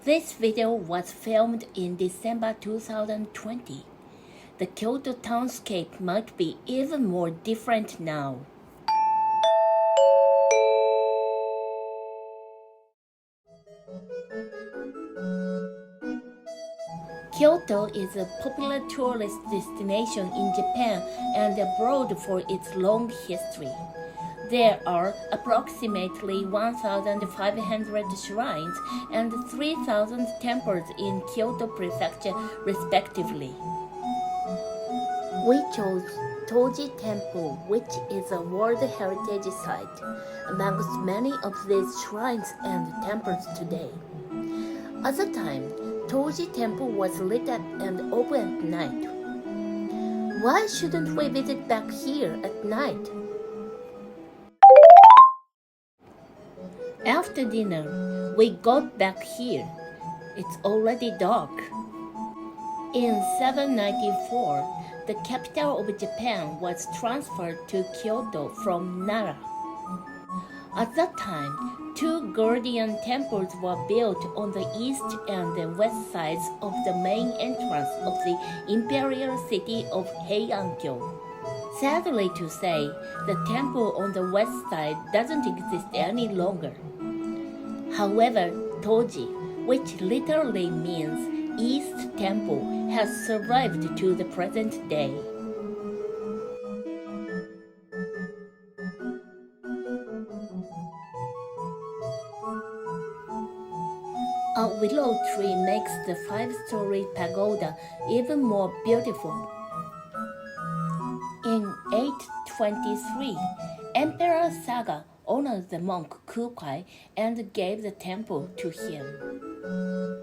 This video was filmed in December 2020. The Kyoto townscape might be even more different now. Kyoto is a popular tourist destination in Japan and abroad for its long history. There are approximately 1,500 shrines and 3,000 temples in Kyoto Prefecture, respectively. We chose Toji Temple, which is a World Heritage Site, amongst many of these shrines and temples today. At the time, Toji Temple was lit up and open at night. Why shouldn't we visit back here at night? After dinner, we got back here. It's already dark. In 794, the capital of Japan was transferred to Kyoto from Nara. At that time, two guardian temples were built on the east and the west sides of the main entrance of the imperial city of Heiankyo. Sadly to say, the temple on the west side doesn't exist any longer. However, Toji, which literally means East Temple, has survived to the present day. A willow tree makes the five-story pagoda even more beautiful. In 823, Emperor Saga honored the monk Kukai and gave the temple to him.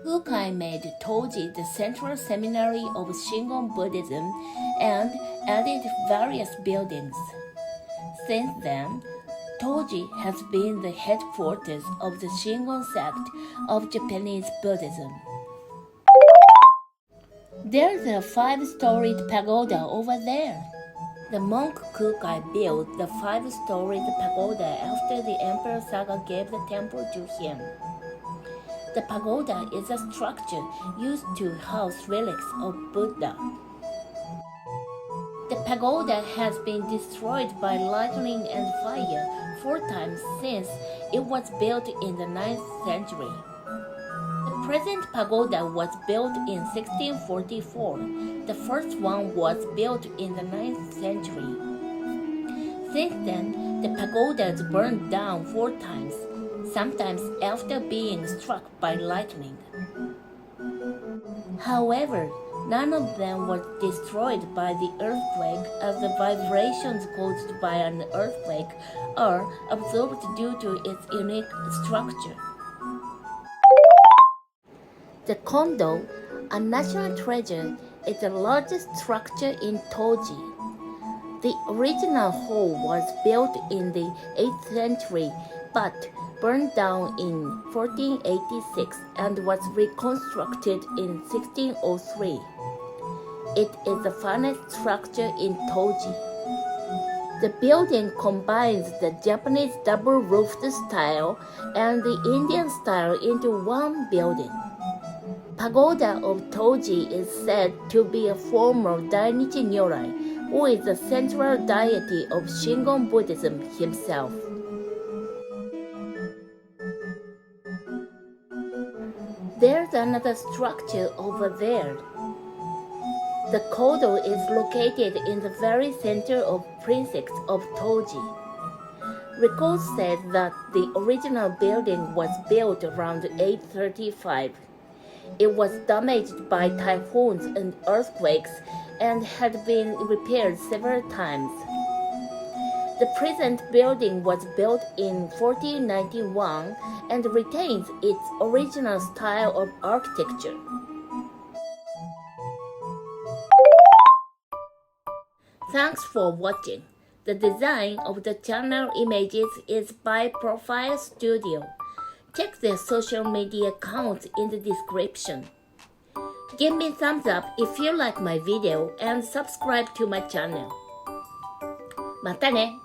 Kukai made Toji the central seminary of Shingon Buddhism and added various buildings. Since then, Toji has been the headquarters of the Shingon sect of Japanese Buddhism. There's a five-storied pagoda over there. The monk Kukai built the five-storied pagoda after the Emperor Saga gave the temple to him. The pagoda is a structure used to house relics of Buddha. The pagoda has been destroyed by lightning and fire 4 times since it was built in the 9th century. The present pagoda was built in 1644. The first one was built in the 9th century. Since then, the pagodas burned down 4 times, sometimes after being struck by lightning. However, none of them was destroyed by the earthquake, as the vibrations caused by an earthquake are absorbed due to its unique structure. The Kondo, a national treasure, is the largest structure in Toji. The original hall was built in the 8th century, but burned down in 1486 and was reconstructed in 1603. It is the finest structure in Toji. The building combines the Japanese double-roofed style and the Indian style into one building. Pagoda of Toji is said to be a form of Dainichi Nyorai, who is the central deity of Shingon Buddhism himself. There's another structure over there. The Kodo is located in the very center of Princess of Toji. Records said that the original building was built around 835. It was damaged by typhoons and earthquakes and had been repaired several times. The present building was built in 1491 and retains its original style of architecture. Thanks for watching. The design of the channel images is by Profile Studio. Check their social media accounts in the description. Give me a thumbs up if you like my video and subscribe to my channel. またね!